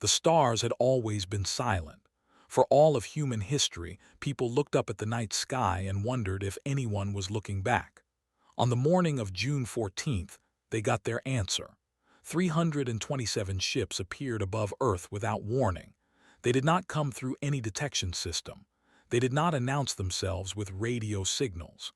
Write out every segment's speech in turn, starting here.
The stars had always been silent. For all of human history, people looked up at the night sky and wondered if anyone was looking back. On the morning of June 14th, they got their answer. 327 ships appeared above Earth without warning. They did not come through any detection system. They did not announce themselves with radio signals.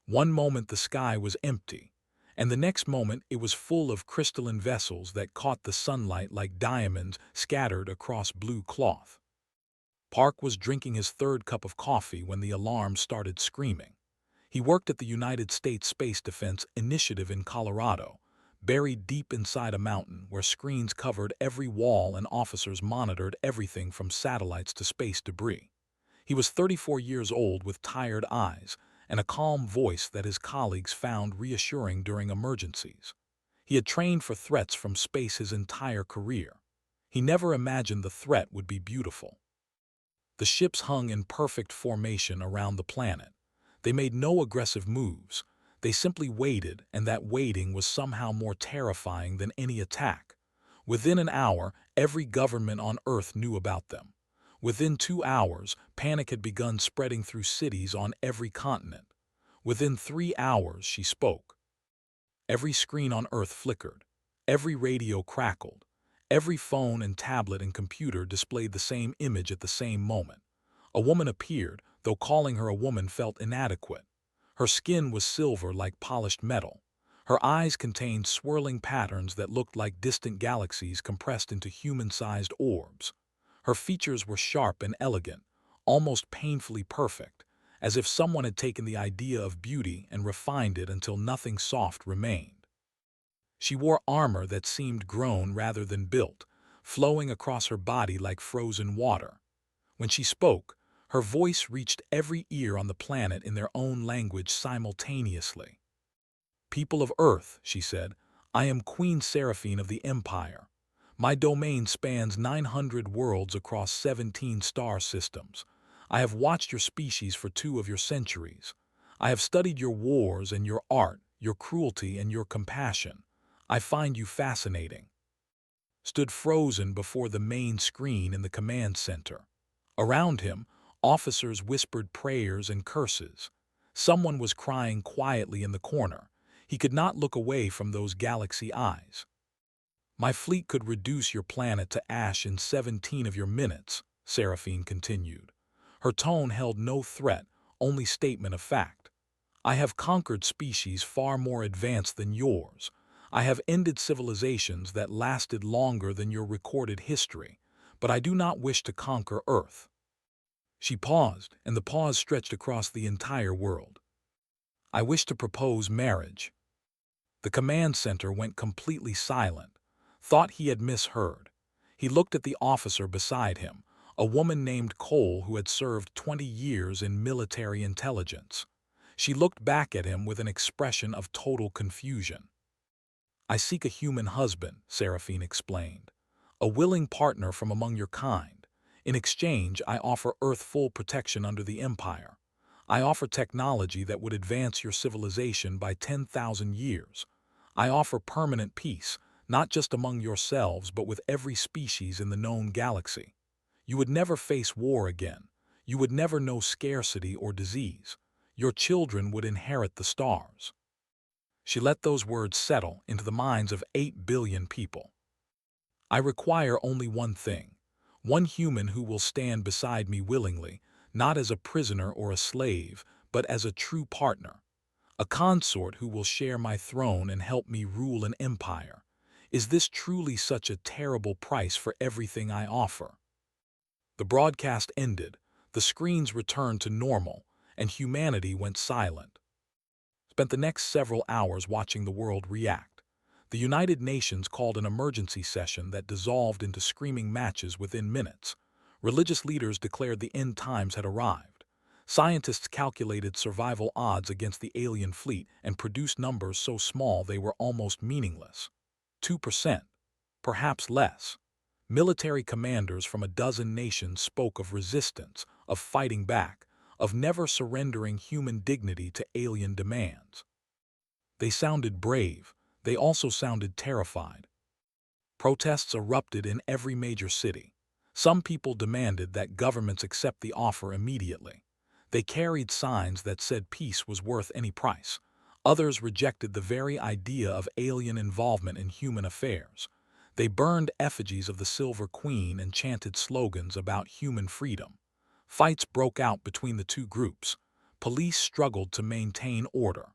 One moment the sky was empty, and the next moment it was full of crystalline vessels that caught the sunlight like diamonds scattered across blue cloth. Park was drinking his third cup of coffee when the alarm started screaming. He worked at the United States Space Defense Initiative in Colorado, buried deep inside a mountain where screens covered every wall and officers monitored everything from satellites to space debris. He was 34 years old with tired eyes and a calm voice that his colleagues found reassuring during emergencies. He had trained for threats from space his entire career. He never imagined the threat would be beautiful. The ships hung in perfect formation around the planet. They made no aggressive moves. They simply waited, and that waiting was somehow more terrifying than any attack. Within an hour, every government on Earth knew about them. Within 2 hours, panic had begun spreading through cities on every continent. Within 3 hours, she spoke. Every screen on Earth flickered. Every radio crackled. Every phone and tablet and computer displayed the same image at the same moment. A woman appeared, though calling her a woman felt inadequate. Her skin was silver like polished metal. Her eyes contained swirling patterns that looked like distant galaxies compressed into human-sized orbs. Her features were sharp and elegant, almost painfully perfect, as if someone had taken the idea of beauty and refined it until nothing soft remained. She wore armor that seemed grown rather than built, flowing across her body like frozen water. When she spoke, her voice reached every ear on the planet in their own language simultaneously. "People of Earth," she said, "I am Queen Seraphine of the Empire. My domain spans 900 worlds across 17 star systems. I have watched your species for 2 of your centuries. I have studied your wars and your art, your cruelty and your compassion. I find you fascinating." Stood frozen before the main screen in the command center. Around him, officers whispered prayers and curses. Someone was crying quietly in the corner. He could not look away from those galaxy eyes. "My fleet could reduce your planet to ash in 17 of your minutes," Seraphine continued. Her tone held no threat, only statement of fact. "I have conquered species far more advanced than yours. I have ended civilizations that lasted longer than your recorded history, but I do not wish to conquer Earth." She paused, and the pause stretched across the entire world. "I wish to propose marriage." The command center went completely silent. Thought he had misheard. He looked at the officer beside him, a woman named Cole who had served 20 years in military intelligence. She looked back at him with an expression of total confusion. "I seek a human husband," Seraphine explained. "A willing partner from among your kind. In exchange, I offer Earth full protection under the Empire. I offer technology that would advance your civilization by 10,000 years. I offer permanent peace, not just among yourselves but with every species in the known galaxy. You would never face war again. You would never know scarcity or disease. Your children would inherit the stars." She let those words settle into the minds of 8 billion people. "I require only one thing. One human who will stand beside me willingly, not as a prisoner or a slave, but as a true partner. A consort who will share my throne and help me rule an empire. Is this truly such a terrible price for everything I offer?" The broadcast ended, the screens returned to normal, and humanity went silent. Spent the next several hours watching the world react. The United Nations called an emergency session that dissolved into screaming matches within minutes. Religious leaders declared the end times had arrived. Scientists calculated survival odds against the alien fleet and produced numbers so small they were almost meaningless. 2%, perhaps less. Military commanders from a dozen nations spoke of resistance, of fighting back, of never surrendering human dignity to alien demands. They sounded brave. They also sounded terrified. Protests erupted in every major city. Some people demanded that governments accept the offer immediately. They carried signs that said peace was worth any price. Others rejected the very idea of alien involvement in human affairs. They burned effigies of the Silver Queen and chanted slogans about human freedom. Fights broke out between the two groups. Police struggled to maintain order.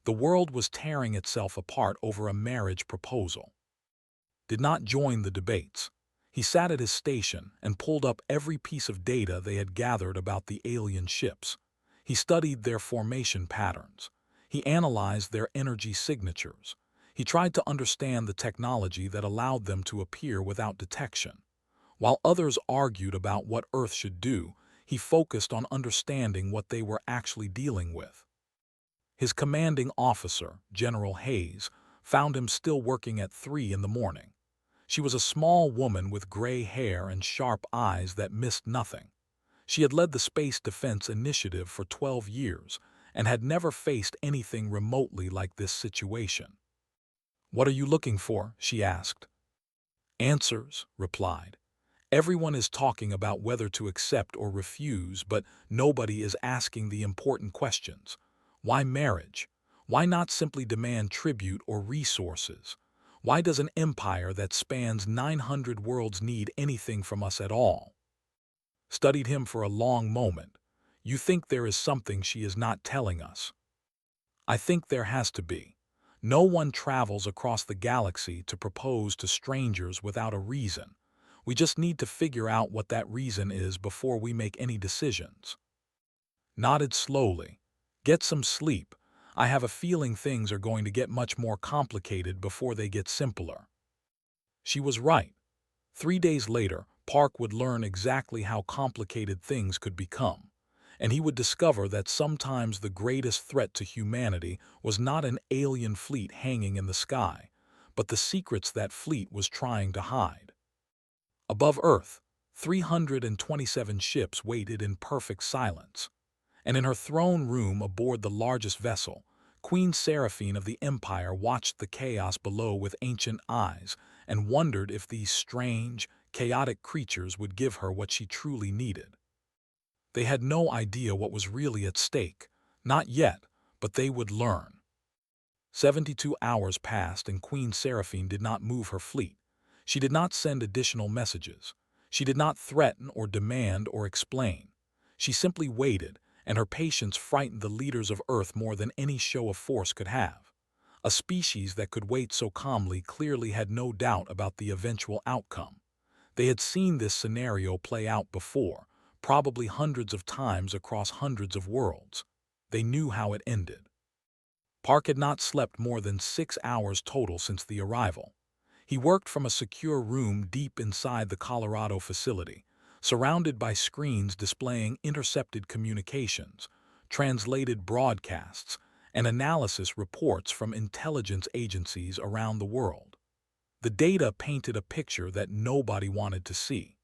The world was tearing itself apart over a marriage proposal. Did not join the debates. He sat at his station and pulled up every piece of data they had gathered about the alien ships. He studied their formation patterns. He analyzed their energy signatures. He tried to understand the technology that allowed them to appear without detection. While others argued about what Earth should do, he focused on understanding what they were actually dealing with. His commanding officer, General Hayes, found him still working at 3 in the morning. She was a small woman with gray hair and sharp eyes that missed nothing. She had led the Space Defense Initiative for 12 years and had never faced anything remotely like this situation. "What are you looking for?" she asked. "Answers," replied. "Everyone is talking about whether to accept or refuse, but nobody is asking the important questions. Why marriage? Why not simply demand tribute or resources? Why does an empire that spans 900 worlds need anything from us at all?" Studied him for a long moment. "You think there is something she is not telling us?" "I think there has to be. No one travels across the galaxy to propose to strangers without a reason. We just need to figure out what that reason is before we make any decisions." Nodded slowly. "Get some sleep. I have a feeling things are going to get much more complicated before they get simpler." She was right. 3 days later, Park would learn exactly how complicated things could become, and he would discover that sometimes the greatest threat to humanity was not an alien fleet hanging in the sky, but the secrets that fleet was trying to hide. Above Earth, 327 ships waited in perfect silence, and in her throne room aboard the largest vessel, Queen Seraphine of the Empire watched the chaos below with ancient eyes and wondered if these strange, chaotic creatures would give her what she truly needed. They had no idea what was really at stake, not yet, but they would learn. 72 hours passed and Queen Seraphine did not move her fleet. She did not send additional messages. She did not threaten or demand or explain. She simply waited, and her patience frightened the leaders of Earth more than any show of force could have. A species that could wait so calmly clearly had no doubt about the eventual outcome. They had seen this scenario play out before, probably hundreds of times across hundreds of worlds. They knew how it ended. Park had not slept more than 6 hours total since the arrival. He worked from a secure room deep inside the Colorado facility, surrounded by screens displaying intercepted communications, translated broadcasts, and analysis reports from intelligence agencies around the world. The data painted a picture that nobody wanted to see.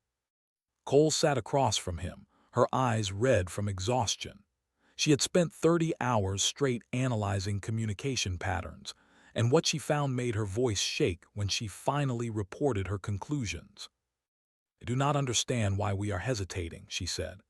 Cole sat across from him, her eyes red from exhaustion. She had spent 30 hours straight analyzing communication patterns, and what she found made her voice shake when she finally reported her conclusions. "I do not understand why we are hesitating," she said.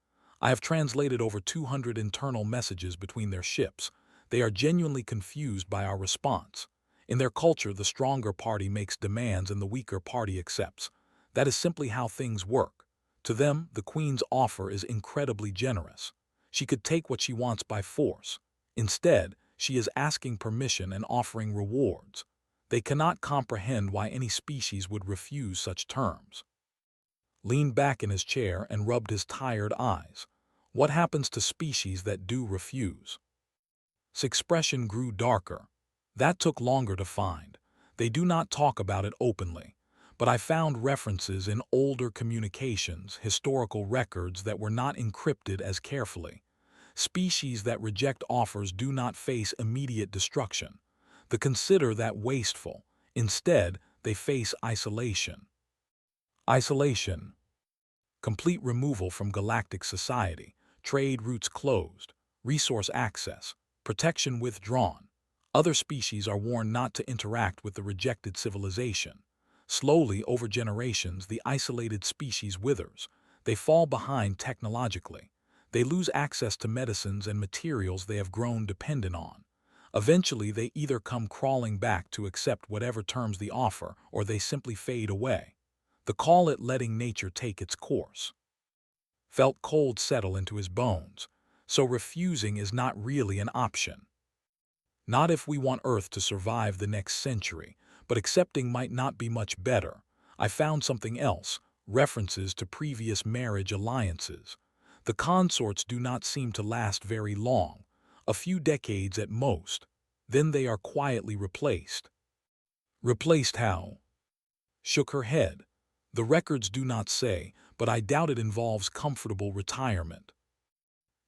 "I have translated over 200 internal messages between their ships. They are genuinely confused by our response. In their culture, the stronger party makes demands and the weaker party accepts. That is simply how things work. To them, the Queen's offer is incredibly generous. She could take what she wants by force. Instead, she is asking permission and offering rewards. They cannot comprehend why any species would refuse such terms." Leaned back in his chair and rubbed his tired eyes. "What happens to species that do refuse?" His expression grew darker. "That took longer to find. They do not talk about it openly. But I found references in older communications, historical records that were not encrypted as carefully. Species that reject offers do not face immediate destruction. They consider that wasteful. Instead, they face isolation. Isolation. Complete removal from galactic society, trade routes closed, resource access, protection withdrawn. Other species are warned not to interact with the rejected civilization. Slowly, over generations, the isolated species withers. They fall behind technologically. They lose access to medicines and materials they have grown dependent on. Eventually, they either come crawling back to accept whatever terms they offer, or they simply fade away. The call it letting nature take its course felt cold settle into his bones, so refusing is not really an option. Not if we want Earth to survive the next century, but accepting might not be much better. I found something else, references to previous marriage alliances. The consorts do not seem to last very long, a few decades at most. Then they are quietly replaced. Replaced how? Shook her head. The records do not say, but I doubt it involves comfortable retirement.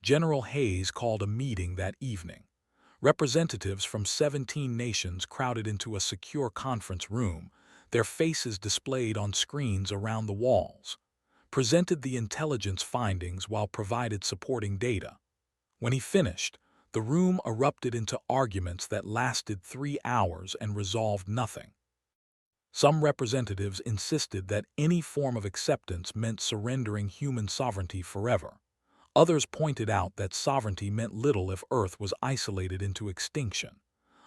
General Hayes called a meeting that evening. Representatives from 17 nations crowded into a secure conference room, their faces displayed on screens around the walls, presented the intelligence findings while provided supporting data. When he finished, the room erupted into arguments that lasted 3 hours and resolved nothing. Some representatives insisted that any form of acceptance meant surrendering human sovereignty forever. Others pointed out that sovereignty meant little if Earth was isolated into extinction.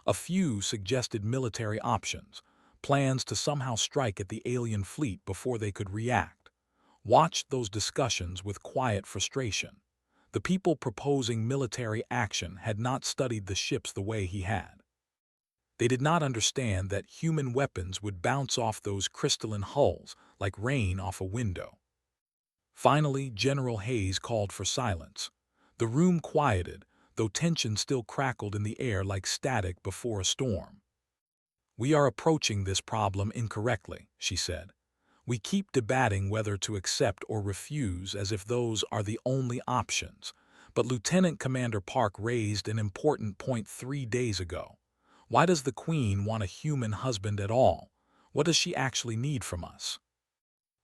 A few suggested military options, plans to somehow strike at the alien fleet before they could react. Watched those discussions with quiet frustration. The people proposing military action had not studied the ships the way he had. They did not understand that human weapons would bounce off those crystalline hulls like rain off a window. Finally, General Hayes called for silence. The room quieted, though tension still crackled in the air like static before a storm. "We are approaching this problem incorrectly," she said. "We keep debating whether to accept or refuse as if those are the only options. But Lieutenant Commander Park raised an important point 3 days ago. Why does the Queen want a human husband at all? What does she actually need from us?"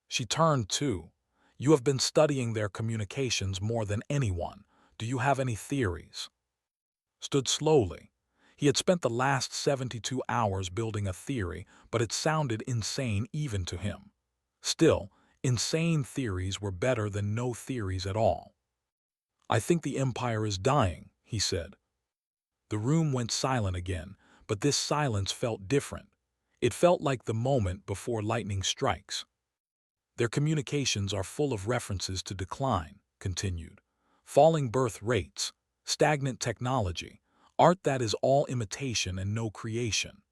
She turned to, "You have been studying their communications more than anyone. Do you have any theories?" Stood slowly. He had spent the last 72 hours building a theory, but it sounded insane even to him. Still, insane theories were better than no theories at all. "I think the Empire is dying," he said. The room went silent again, but this silence felt different. It felt like the moment before lightning strikes. "Their communications are full of references to decline," continued. "Falling birth rates, stagnant technology, art that is all imitation and no creation.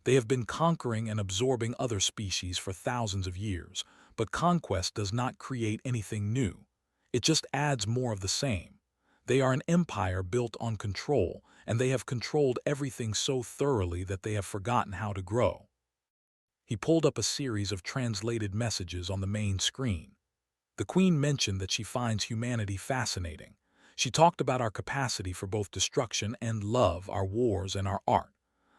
They have been conquering and absorbing other species for thousands of years, but conquest does not create anything new. It just adds more of the same. They are an empire built on control, and they have controlled everything so thoroughly that they have forgotten how to grow." He pulled up a series of translated messages on the main screen. "The Queen mentioned that she finds humanity fascinating. She talked about our capacity for both destruction and love, our wars and our art.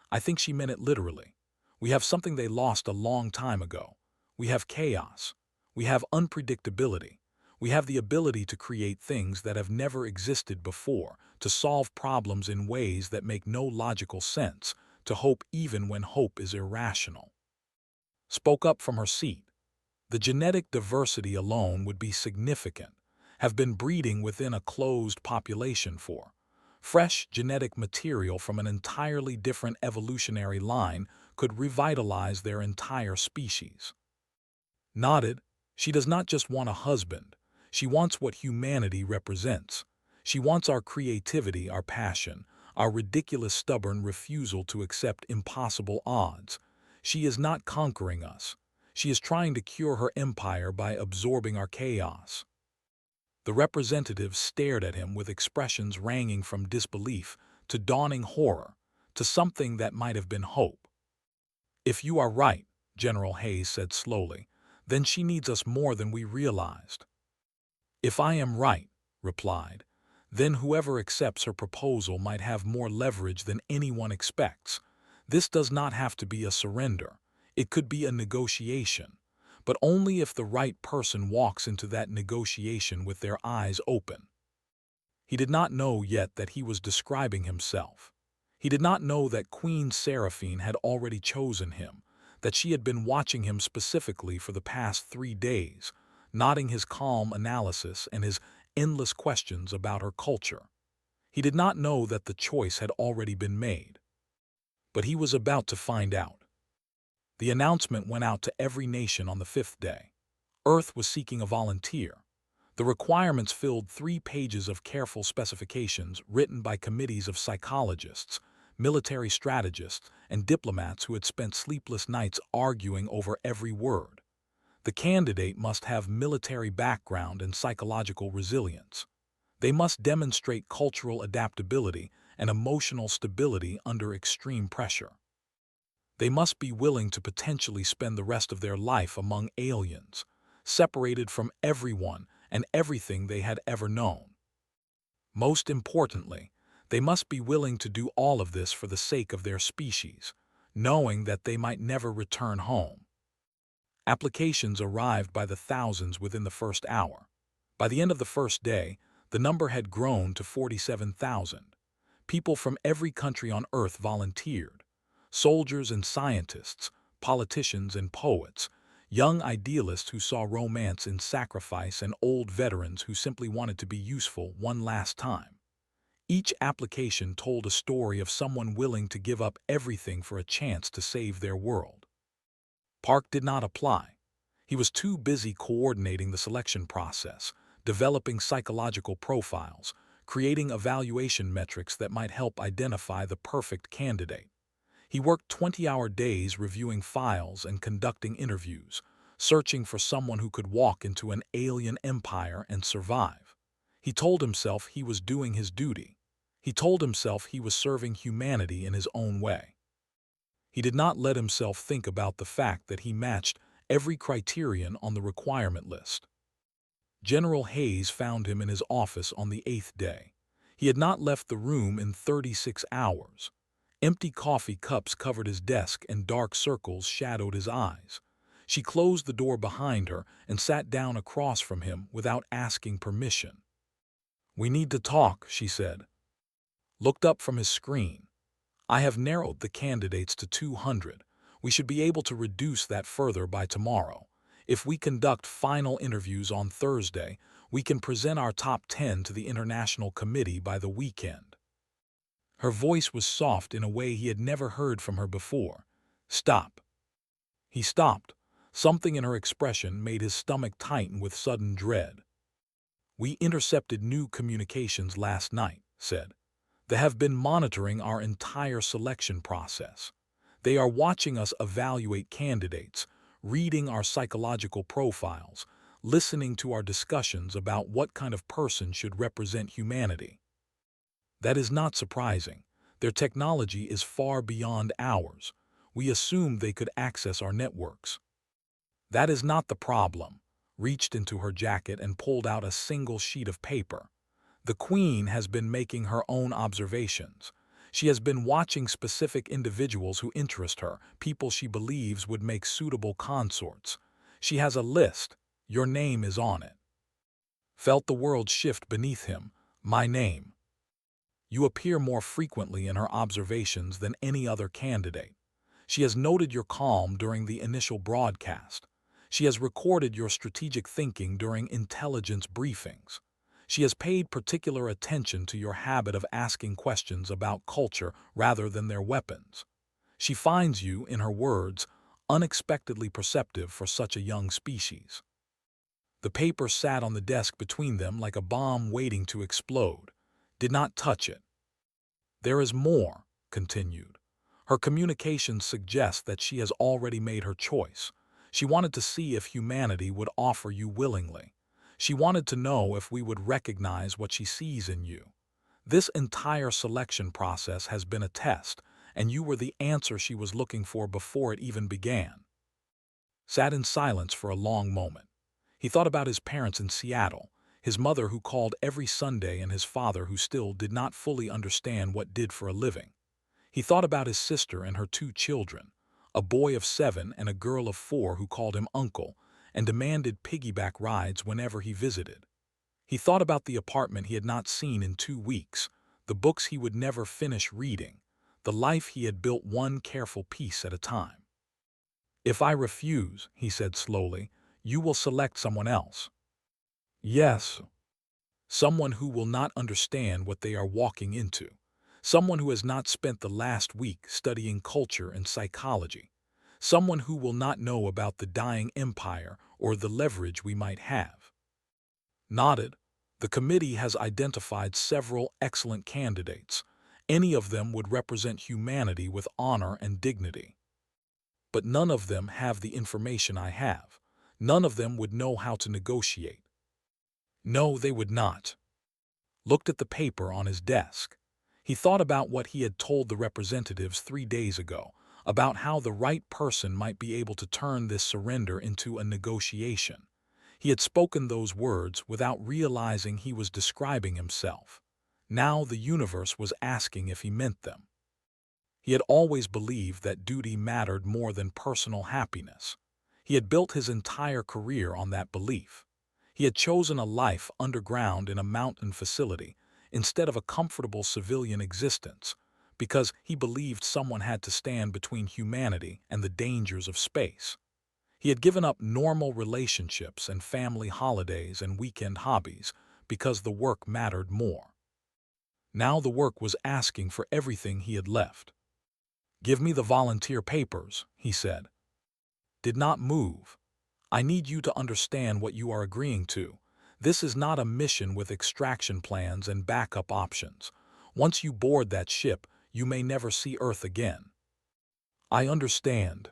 I think she meant it literally. We have something they lost a long time ago. We have chaos. We have unpredictability. We have the ability to create things that have never existed before, to solve problems in ways that make no logical sense, to hope even when hope is irrational." Spoke up from her seat. "The genetic diversity alone would be significant, have been breeding within a closed population for. Fresh genetic material from an entirely different evolutionary line could revitalize their entire species." Nodded. "She does not just want a husband. She wants what humanity represents. She wants our creativity, our passion, our ridiculous stubborn refusal to accept impossible odds. She is not conquering us. She is trying to cure her empire by absorbing our chaos." The representatives stared at him with expressions ranging from disbelief to dawning horror to something that might have been hope. "If you are right," General Hayes said slowly, "then she needs us more than we realized." "If I am right," replied, "then whoever accepts her proposal might have more leverage than anyone expects. This does not have to be a surrender. It could be a negotiation, but only if the right person walks into that negotiation with their eyes open." He did not know yet that he was describing himself. He did not know that Queen Seraphine had already chosen him, that she had been watching him specifically for the past 3 days, nodding his calm analysis and his endless questions about her culture. He did not know that the choice had already been made, but he was about to find out. The announcement went out to every nation on the 5th day. Earth was seeking a volunteer. The requirements filled 3 pages of careful specifications written by committees of psychologists, military strategists, and diplomats who had spent sleepless nights arguing over every word. The candidate must have military background and psychological resilience. They must demonstrate cultural adaptability and emotional stability under extreme pressure. They must be willing to potentially spend the rest of their life among aliens, separated from everyone and everything they had ever known. Most importantly, they must be willing to do all of this for the sake of their species, knowing that they might never return home. Applications arrived by the thousands within the first hour. By the end of the first day, the number had grown to 47,000. People from every country on Earth volunteered. Soldiers and scientists, politicians and poets, young idealists who saw romance in sacrifice, and old veterans who simply wanted to be useful one last time. Each application told a story of someone willing to give up everything for a chance to save their world. Park did not apply. He was too busy coordinating the selection process, developing psychological profiles, creating evaluation metrics that might help identify the perfect candidate. He worked 20-hour days reviewing files and conducting interviews, searching for someone who could walk into an alien empire and survive. He told himself he was doing his duty. He told himself he was serving humanity in his own way. He did not let himself think about the fact that he matched every criterion on the requirement list. General Hayes found him in his office on the 8th day. He had not left the room in 36 hours. Empty coffee cups covered his desk and dark circles shadowed his eyes. She closed the door behind her and sat down across from him without asking permission. "We need to talk," she said. Looked up from his screen. "I have narrowed the candidates to 200. We should be able to reduce that further by tomorrow. If we conduct final interviews on Thursday, we can present our top 10 to the International Committee by the weekend." Her voice was soft in a way he had never heard from her before. "Stop." He stopped. Something in her expression made his stomach tighten with sudden dread. "We intercepted new communications last night," said. "They have been monitoring our entire selection process. They are watching us evaluate candidates, reading our psychological profiles, listening to our discussions about what kind of person should represent humanity." That is not surprising. Their technology is far beyond ours. We assumed they could access our networks. That is not the problem. Reached into her jacket and pulled out a single sheet of paper. "The Queen has been making her own observations. She has been watching specific individuals who interest her, people she believes would make suitable consorts. She has a list. Your name is on it." Felt the world shift beneath him. "My name. You appear more frequently in her observations than any other candidate. She has noted your calm during the initial broadcast. She has recorded your strategic thinking during intelligence briefings. She has paid particular attention to your habit of asking questions about culture rather than their weapons. She finds you, in her words, unexpectedly perceptive for such a young species." The paper sat on the desk between them like a bomb waiting to explode. Did not touch it. "There is more," continued. "Her communications suggest that she has already made her choice. She wanted to see if humanity would offer you willingly. She wanted to know if we would recognize what she sees in you. This entire selection process has been a test, and you were the answer she was looking for before it even began." Sat in silence for a long moment. He thought about his parents in Seattle, his mother who called every Sunday and his father who still did not fully understand what did for a living. He thought about his sister and her 2 children, a boy of 7 and a girl of 4 who called him uncle and demanded piggyback rides whenever he visited. He thought about the apartment he had not seen in 2 weeks, the books he would never finish reading, the life he had built one careful piece at a time. If I refuse, he said slowly, you will select someone else. Yes, someone who will not understand what they are walking into. Someone who has not spent the last week studying culture and psychology. Someone who will not know about the dying empire or the leverage we might have. Nodded. The committee has identified several excellent candidates. Any of them would represent humanity with honor and dignity. But none of them have the information I have. None of them would know how to negotiate. No, they would not. Looked at the paper on his desk. He thought about what he had told the representatives 3 days ago, about how the right person might be able to turn this surrender into a negotiation. He had spoken those words without realizing he was describing himself. Now the universe was asking if he meant them. He had always believed that duty mattered more than personal happiness. He had built his entire career on that belief. He had chosen a life underground in a mountain facility instead of a comfortable civilian existence because he believed someone had to stand between humanity and the dangers of space. He had given up normal relationships and family holidays and weekend hobbies because the work mattered more. Now the work was asking for everything he had left. Give me the volunteer papers, he said. Did not move. I need you to understand what you are agreeing to. This is not a mission with extraction plans and backup options. Once you board that ship, you may never see Earth again. I understand.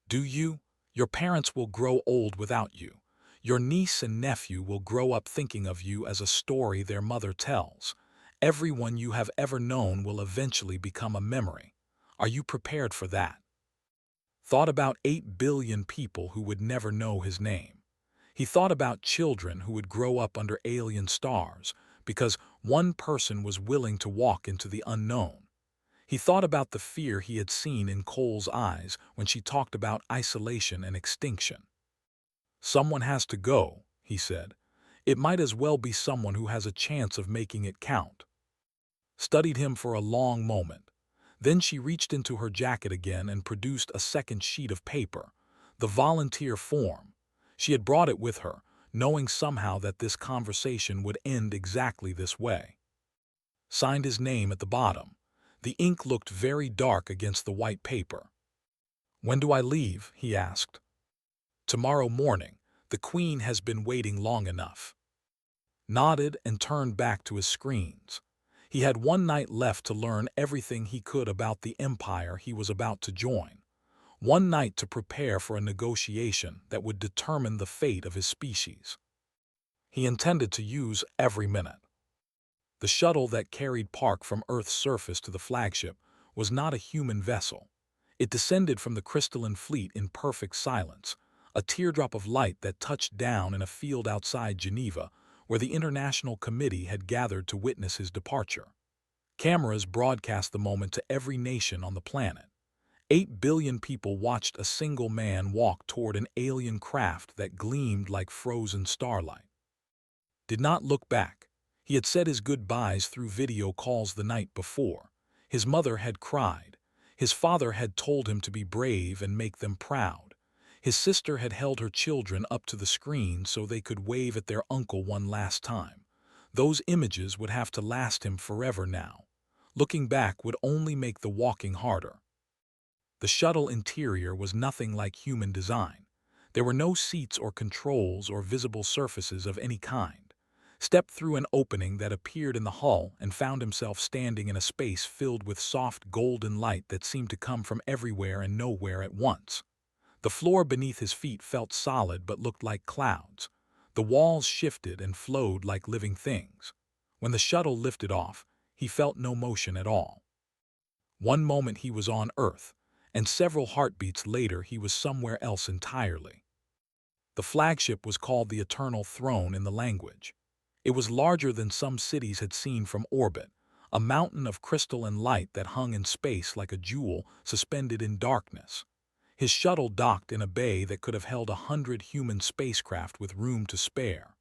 Do you? Your parents will grow old without you. Your niece and nephew will grow up thinking of you as a story their mother tells. Everyone you have ever known will eventually become a memory. Are you prepared for that? Thought about 8 billion people who would never know his name. He thought about children who would grow up under alien stars because one person was willing to walk into the unknown. He thought about the fear he had seen in Cole's eyes when she talked about isolation and extinction. Someone has to go, he said. It might as well be someone who has a chance of making it count. Studied him for a long moment. Then she reached into her jacket again and produced a second sheet of paper, the volunteer form. She had brought it with her, knowing somehow that this conversation would end exactly this way. Signed his name at the bottom. The ink looked very dark against the white paper. When do I leave? He asked. Tomorrow morning. The Queen has been waiting long enough. Nodded and turned back to his screens. He had one night left to learn everything he could about the empire he was about to join. One night to prepare for a negotiation that would determine the fate of his species. He intended to use every minute. The shuttle that carried Park from Earth's surface to the flagship was not a human vessel. It descended from the crystalline fleet in perfect silence, a teardrop of light that touched down in a field outside Geneva, where the International Committee had gathered to witness his departure. Cameras broadcast the moment to every nation on the planet. 8 billion people watched a single man walk toward an alien craft that gleamed like frozen starlight. Did not look back. He had said his goodbyes through video calls the night before. His mother had cried. His father had told him to be brave and make them proud. His sister had held her children up to the screen so they could wave at their uncle one last time. Those images would have to last him forever now. Looking back would only make the walking harder. The shuttle interior was nothing like human design. There were no seats or controls or visible surfaces of any kind. Stepped through an opening that appeared in the hull and found himself standing in a space filled with soft golden light that seemed to come from everywhere and nowhere at once. The floor beneath his feet felt solid but looked like clouds. The walls shifted and flowed like living things. When the shuttle lifted off, he felt no motion at all. One moment he was on Earth, and several heartbeats later he was somewhere else entirely. The flagship was called the Eternal Throne in the language. It was larger than some cities had seen from orbit, a mountain of crystal and light that hung in space like a jewel suspended in darkness. His shuttle docked in a bay that could have held 100 human spacecraft with room to spare.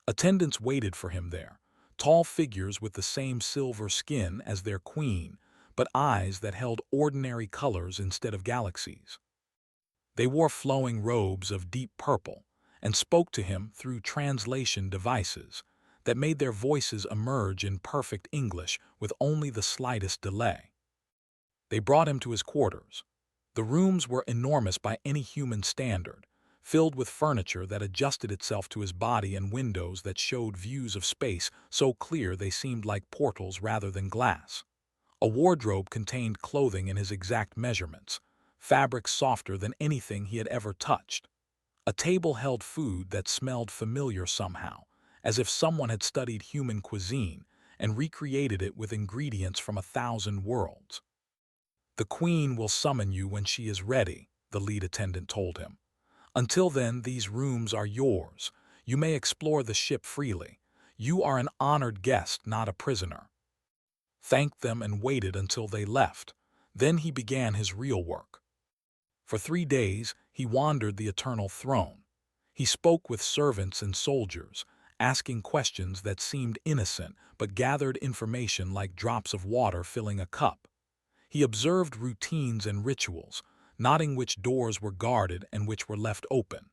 Attendants waited for him there, tall figures with the same silver skin as their queen, but eyes that held ordinary colors instead of galaxies. They wore flowing robes of deep purple and spoke to him through translation devices that made their voices emerge in perfect English with only the slightest delay. They brought him to his quarters. The rooms were enormous by any human standard, filled with furniture that adjusted itself to his body and windows that showed views of space so clear they seemed like portals rather than glass. A wardrobe contained clothing in his exact measurements, fabrics softer than anything he had ever touched. A table held food that smelled familiar somehow, as if someone had studied human cuisine and recreated it with ingredients from 1,000 worlds. "The Queen will summon you when she is ready," the lead attendant told him. "Until then, these rooms are yours. You may explore the ship freely. You are an honored guest, not a prisoner." Thanked them and waited until they left. Then he began his real work. For 3 days, he wandered the Eternal Throne. He spoke with servants and soldiers, asking questions that seemed innocent but gathered information like drops of water filling a cup. He observed routines and rituals, noting which doors were guarded and which were left open.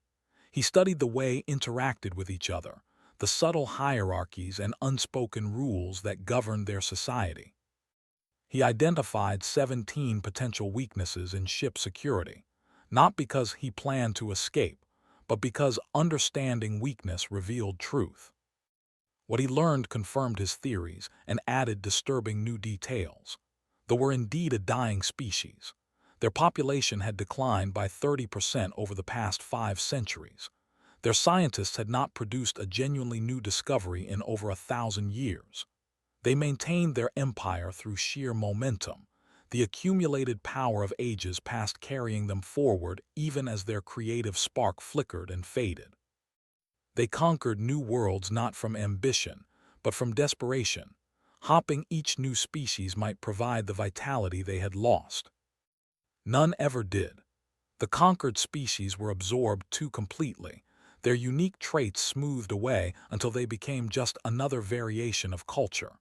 He studied the way interacted with each other, the subtle hierarchies and unspoken rules that governed their society. He identified 17 potential weaknesses in ship security, not because he planned to escape, but because understanding weakness revealed truth. What he learned confirmed his theories and added disturbing new details. They were indeed a dying species. Their population had declined by 30% over the past 5 centuries. Their scientists had not produced a genuinely new discovery in over 1,000 years. They maintained their empire through sheer momentum, the accumulated power of ages past carrying them forward even as their creative spark flickered and faded. They conquered new worlds not from ambition, but from desperation. Hopping each new species might provide the vitality they had lost. None ever did. The conquered species were absorbed too completely, their unique traits smoothed away until they became just another variation of culture.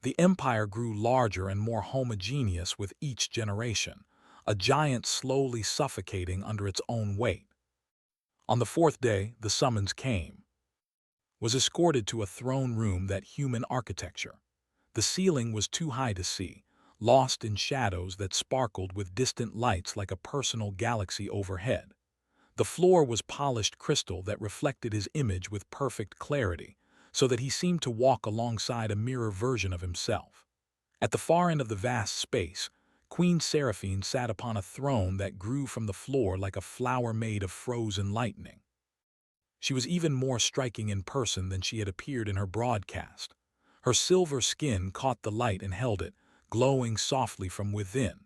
The empire grew larger and more homogeneous with each generation, a giant slowly suffocating under its own weight. On the 4th day, the summons came. Was escorted to a throne room that human architecture. The ceiling was too high to see, lost in shadows that sparkled with distant lights like a personal galaxy overhead. The floor was polished crystal that reflected his image with perfect clarity, so that he seemed to walk alongside a mirror version of himself. At the far end of the vast space, Queen Seraphine sat upon a throne that grew from the floor like a flower made of frozen lightning. She was even more striking in person than she had appeared in her broadcast. Her silver skin caught the light and held it, glowing softly from within.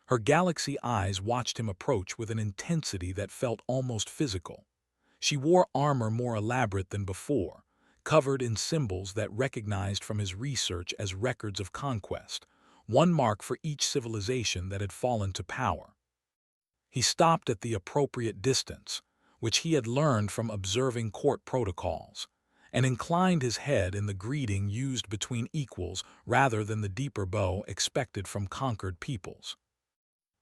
Her galaxy eyes watched him approach with an intensity that felt almost physical. She wore armor more elaborate than before, covered in symbols that recognized from his research as records of conquest, one mark for each civilization that had fallen to power. He stopped at the appropriate distance, which he had learned from observing court protocols, and inclined his head in the greeting used between equals rather than the deeper bow expected from conquered peoples.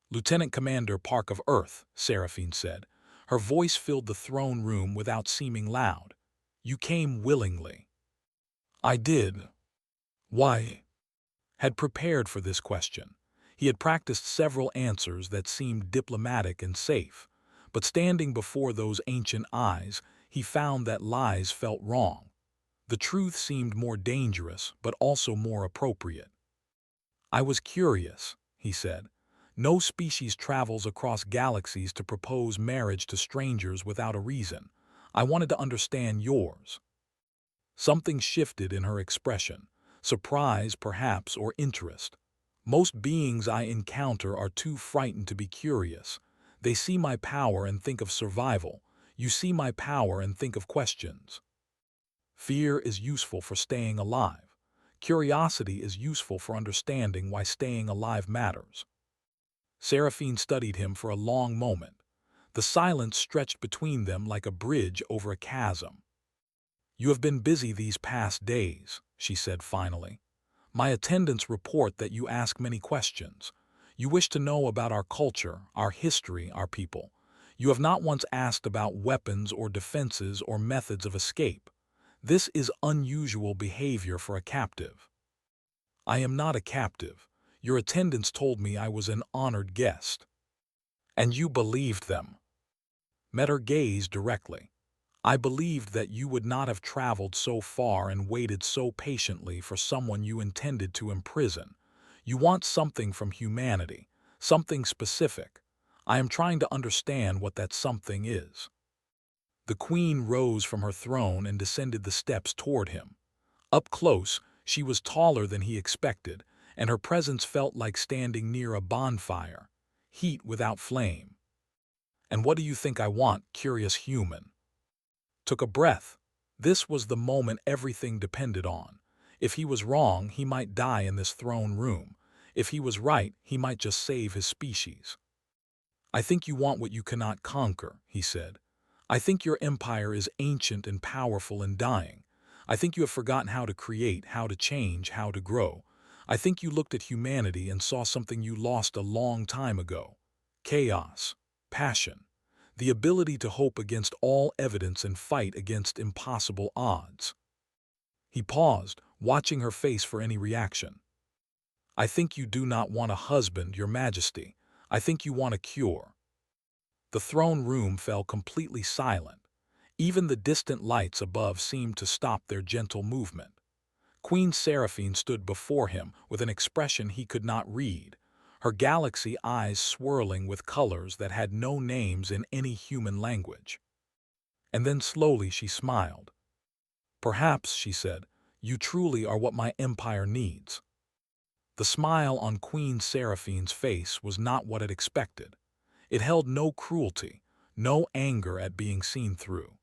"Lieutenant Commander Park of Earth," Seraphine said. Her voice filled the throne room without seeming loud. "You came willingly." "I did." "Why?" Had prepared for this question. He had practiced several answers that seemed diplomatic and safe, but standing before those ancient eyes, he found that lies felt wrong. The truth seemed more dangerous, but also more appropriate. "I was curious," he said. "No species travels across galaxies to propose marriage to strangers without a reason. I wanted to understand yours." Something shifted in her expression, surprise perhaps or interest. "Most beings I encounter are too frightened to be curious. They see my power and think of survival. You see my power and think of questions. Fear is useful for staying alive. Curiosity is useful for understanding why staying alive matters." Seraphine studied him for a long moment. The silence stretched between them like a bridge over a chasm. "You have been busy these past days," she said finally. "My attendants report that you ask many questions. You wish to know about our culture, our history, our people. You have not once asked about weapons or defenses or methods of escape. This is unusual behavior for a captive. I am not a captive. Your attendants told me I was an honored guest. And you believed them. Met her gaze directly. I believed that you would not have traveled so far and waited so patiently for someone you intended to imprison. You want something from humanity, something specific. I am trying to understand what that something is. The queen rose from her throne and descended the steps toward him. Up close, she was taller than he expected, and her presence felt like standing near a bonfire, heat without flame. And what do you think I want, curious human? Took a breath. This was the moment everything depended on. If he was wrong, he might die in this throne room. If he was right, he might just save his species. I think you want what you cannot conquer, he said. I think your empire is ancient and powerful and dying. I think you have forgotten how to create, how to change, how to grow. I think you looked at humanity and saw something you lost a long time ago. Chaos, passion, the ability to hope against all evidence and fight against impossible odds. He paused, watching her face for any reaction. I think you do not want a husband, Your Majesty. I think you want a cure. The throne room fell completely silent. Even the distant lights above seemed to stop their gentle movement. Queen Seraphine stood before him with an expression he could not read, her galaxy eyes swirling with colors that had no names in any human language. And then slowly she smiled. Perhaps, she said, you truly are what my empire needs. The smile on Queen Seraphine's face was not what it expected. It held no cruelty, no anger at being seen through.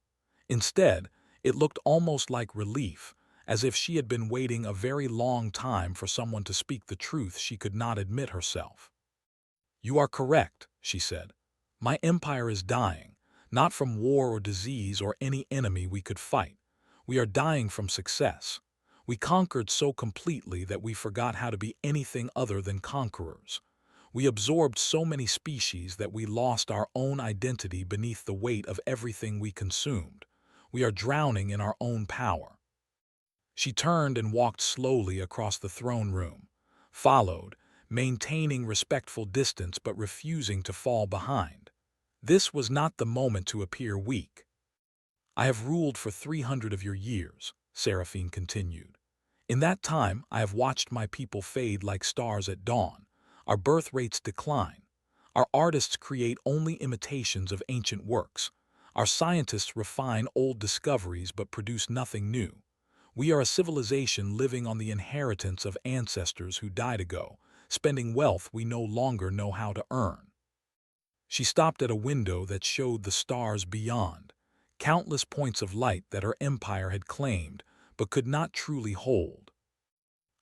Instead, it looked almost like relief, as if she had been waiting a very long time for someone to speak the truth she could not admit herself. You are correct, she said. My empire is dying, not from war or disease or any enemy we could fight. We are dying from success. We conquered so completely that we forgot how to be anything other than conquerors. We absorbed so many species that we lost our own identity beneath the weight of everything we consumed. We are drowning in our own power. She turned and walked slowly across the throne room, followed, maintaining respectful distance but refusing to fall behind. This was not the moment to appear weak. I have ruled for 300 of your years, Seraphine continued. In that time, I have watched my people fade like stars at dawn. Our birth rates decline. Our artists create only imitations of ancient works. Our scientists refine old discoveries but produce nothing new. We are a civilization living on the inheritance of ancestors who died ago, spending wealth we no longer know how to earn. She stopped at a window that showed the stars beyond, countless points of light that her empire had claimed but could not truly hold.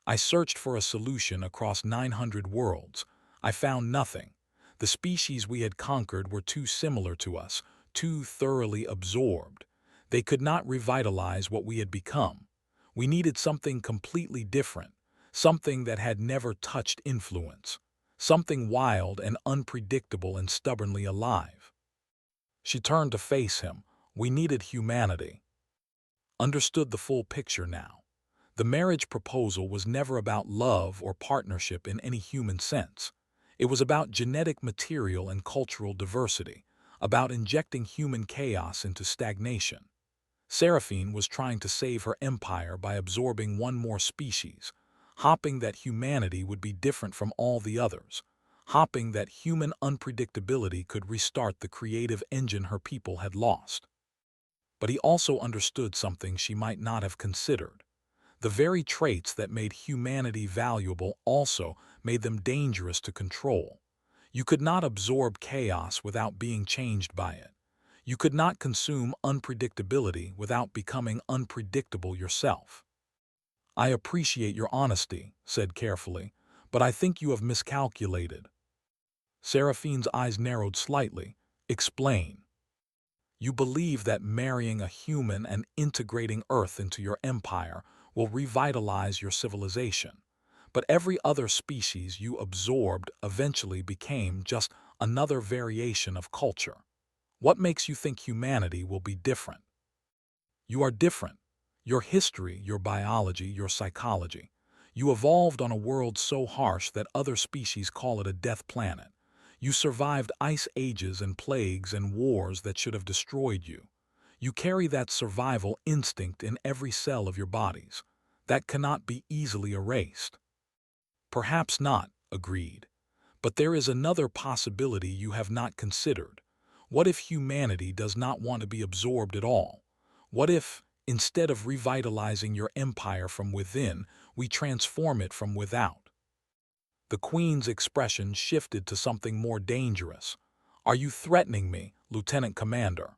I searched for a solution across 900 worlds. I found nothing. The species we had conquered were too similar to us, too thoroughly absorbed. They could not revitalize what we had become. We needed something completely different, something that had never touched influence, something wild and unpredictable and stubbornly alive. She turned to face him. We needed humanity. Understood the full picture now. The marriage proposal was never about love or partnership in any human sense. It was about genetic material and cultural diversity, about injecting human chaos into stagnation. Seraphine was trying to save her empire by absorbing one more species, hoping that humanity would be different from all the others, hoping that human unpredictability could restart the creative engine her people had lost. But he also understood something she might not have considered. The very traits that made humanity valuable also made them dangerous to control. You could not absorb chaos without being changed by it. You could not consume unpredictability without becoming unpredictable yourself. I appreciate your honesty, said carefully, but I think you have miscalculated. Seraphine's eyes narrowed slightly. Explain. You believe that marrying a human and integrating Earth into your empire will revitalize your civilization. But every other species you absorbed eventually became just another variation of culture. What makes you think humanity will be different? You are different. Your history, your biology, your psychology. You evolved on a world so harsh that other species call it a death planet. You survived ice ages and plagues and wars that should have destroyed you. You carry that survival instinct in every cell of your bodies. That cannot be easily erased. Perhaps not, agreed. But there is another possibility you have not considered. What if humanity does not want to be absorbed at all? What if, instead of revitalizing your empire from within, we transform it from without? The Queen's expression shifted to something more dangerous. Are you threatening me, Lieutenant Commander?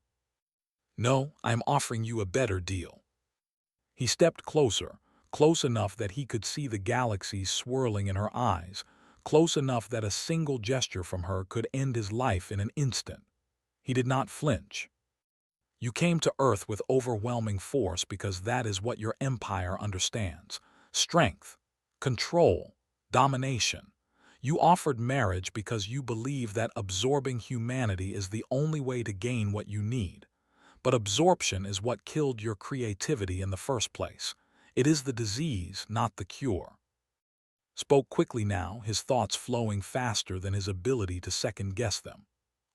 No, I am offering you a better deal. He stepped closer, close enough that he could see the galaxies swirling in her eyes, close enough that a single gesture from her could end his life in an instant. He did not flinch. You came to Earth with overwhelming force because that is what your empire understands. Strength, control, domination. You offered marriage because you believe that absorbing humanity is the only way to gain what you need. But absorption is what killed your creativity in the first place. It is the disease, not the cure. Spoke quickly now, his thoughts flowing faster than his ability to second-guess them.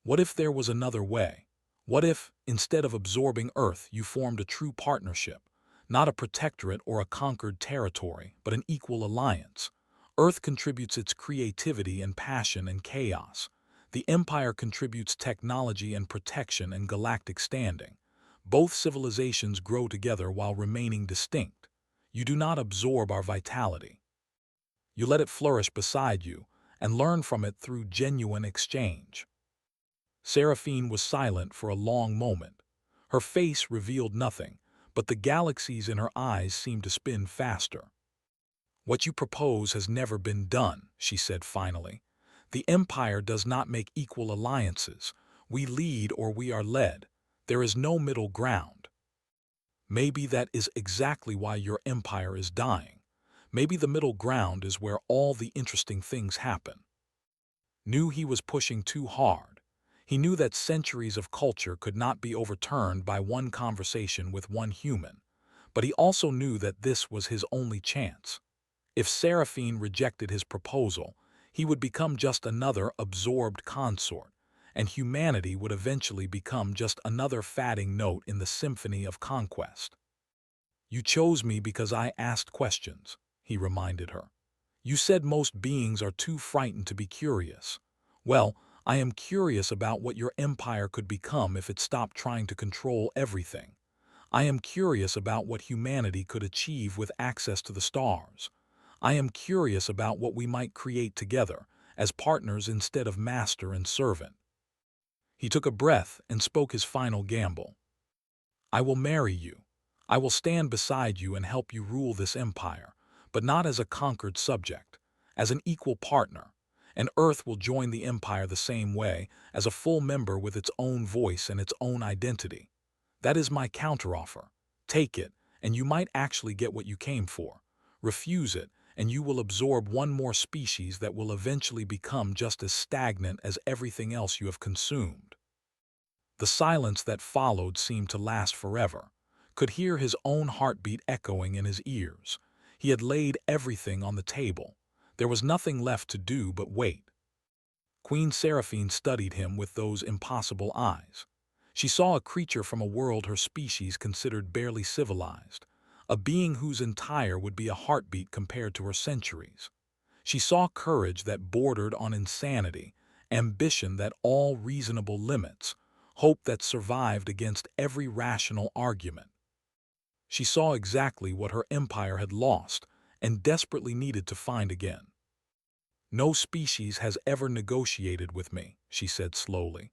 What if there was another way? What if, instead of absorbing Earth, you formed a true partnership? Not a protectorate or a conquered territory, but an equal alliance. Earth contributes its creativity and passion and chaos. The Empire contributes technology and protection and galactic standing. Both civilizations grow together while remaining distinct. You do not absorb our vitality. You let it flourish beside you and learn from it through genuine exchange. Seraphine was silent for a long moment. Her face revealed nothing, but the galaxies in her eyes seemed to spin faster. What you propose has never been done, she said finally. The Empire does not make equal alliances. We lead or we are led. There is no middle ground. Maybe that is exactly why your empire is dying. Maybe the middle ground is where all the interesting things happen. Knew he was pushing too hard. He knew that centuries of culture could not be overturned by one conversation with one human. But he also knew that this was his only chance. If Seraphine rejected his proposal, he would become just another absorbed consort, and humanity would eventually become just another fading note in the symphony of conquest. You chose me because I asked questions, he reminded her. You said most beings are too frightened to be curious. Well, I am curious about what your empire could become if it stopped trying to control everything. I am curious about what humanity could achieve with access to the stars. I am curious about what we might create together, as partners instead of master and servant. He took a breath and spoke his final gamble. I will marry you. I will stand beside you and help you rule this empire, but not as a conquered subject, as an equal partner. And Earth will join the empire the same way, as a full member with its own voice and its own identity. That is my counteroffer. Take it, and you might actually get what you came for. Refuse it, and you will absorb one more species that will eventually become just as stagnant as everything else you have consumed. The silence that followed seemed to last forever. Could hear his own heartbeat echoing in his ears. He had laid everything on the table. There was nothing left to do but wait. Queen Seraphine studied him with those impossible eyes. She saw a creature from a world her species considered barely civilized, a being whose entire would be a heartbeat compared to her centuries. She saw courage that bordered on insanity, ambition that all reasonable limits, hope that survived against every rational argument. She saw exactly what her empire had lost and desperately needed to find again. No species has ever negotiated with me, she said slowly.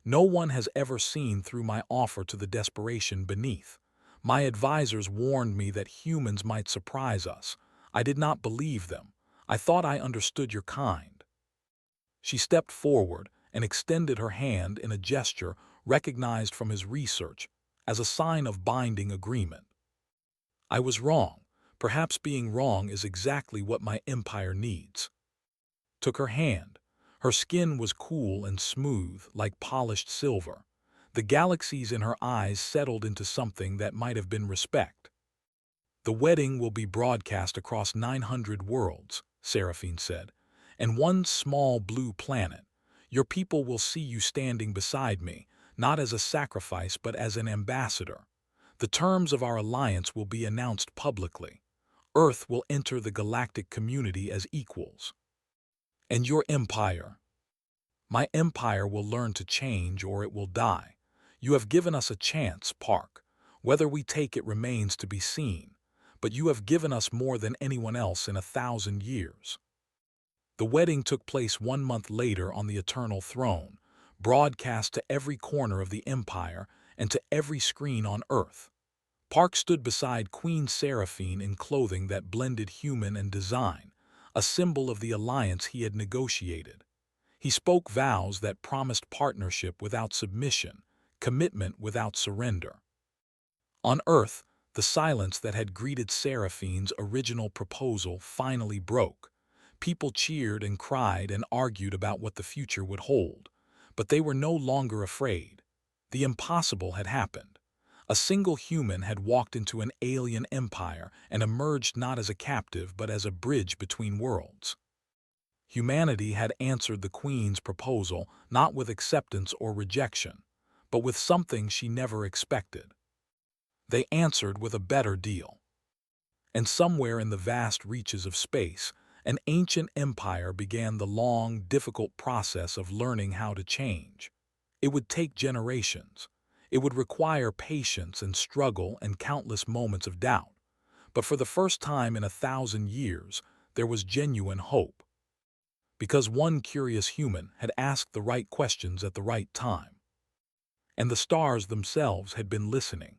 No one has ever seen through my offer to the desperation beneath. My advisors warned me that humans might surprise us. I did not believe them. I thought I understood your kind. She stepped forward and extended her hand in a gesture recognized from his research as a sign of binding agreement. I was wrong. Perhaps being wrong is exactly what my empire needs. Took her hand. Her skin was cool and smooth, like polished silver. The galaxies in her eyes settled into something that might have been respect. "The wedding will be broadcast across 900 worlds," Seraphine said, "and one small blue planet. Your people will see you standing beside me, not as a sacrifice but as an ambassador. The terms of our alliance will be announced publicly. Earth will enter the galactic community as equals. And your empire? My empire will learn to change or it will die. You have given us a chance, Park. Whether we take it remains to be seen. But you have given us more than anyone else in 1,000 years." The wedding took place 1 month later on the Eternal Throne, broadcast to every corner of the Empire and to every screen on Earth. Park stood beside Queen Seraphine in clothing that blended human and design, a symbol of the alliance he had negotiated. He spoke vows that promised partnership without submission, commitment without surrender. On Earth, the silence that had greeted Seraphine's original proposal finally broke. People cheered and cried and argued about what the future would hold, but they were no longer afraid. The impossible had happened. A single human had walked into an alien empire and emerged not as a captive but as a bridge between worlds. Humanity had answered the Queen's proposal not with acceptance or rejection, but with something she never expected. They answered with a better deal. And somewhere in the vast reaches of space, an ancient empire began the long, difficult process of learning how to change. It would take generations. It would require patience and struggle and countless moments of doubt. But for the first time in 1,000 years, there was genuine hope. Because one curious human had asked the right questions at the right time. And the stars themselves had been listening.